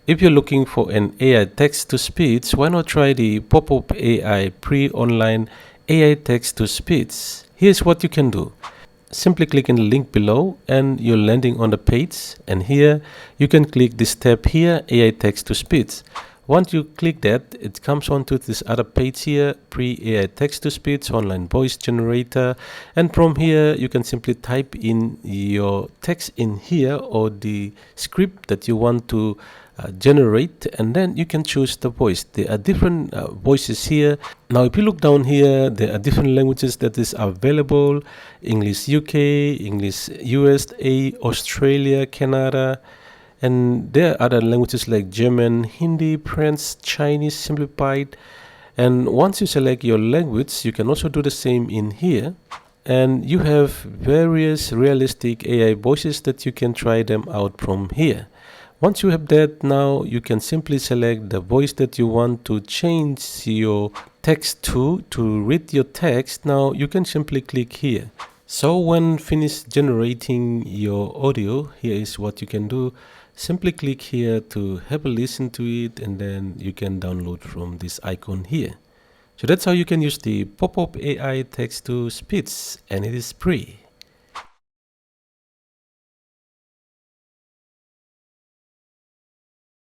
If you're looking for an AI text-to-speech, why not try the POPPOP AI pre-online AI text-to-speech? Here's what you can do. Simply click in the link below and you're landing on the page, and here you can click this tab here, AI text-to-speech. Once you click that, it comes onto this other page here, pre-AI text-to-speech online voice generator, and from here you can simply type in your text in here or the script that you want to generate, and then you can choose the voice. There are different voices here. Now if you look down here, there are different languages that is available: English UK, English USA, Australia, Canada, and there are other languages like German, Hindi, French, Chinese simplified. And once you select your language, you can also do the same in here, and you have various realistic AI voices that you can try them out from here. Once you have that, now you can simply select the voice that you want to change your text to read your text. Now you can simply click here. So when finished generating your audio, here is what you can do. Simply click here to have a listen to it, and then you can download from this icon here. So that's how you can use the POPPOP AI text-to-speech, and it is free.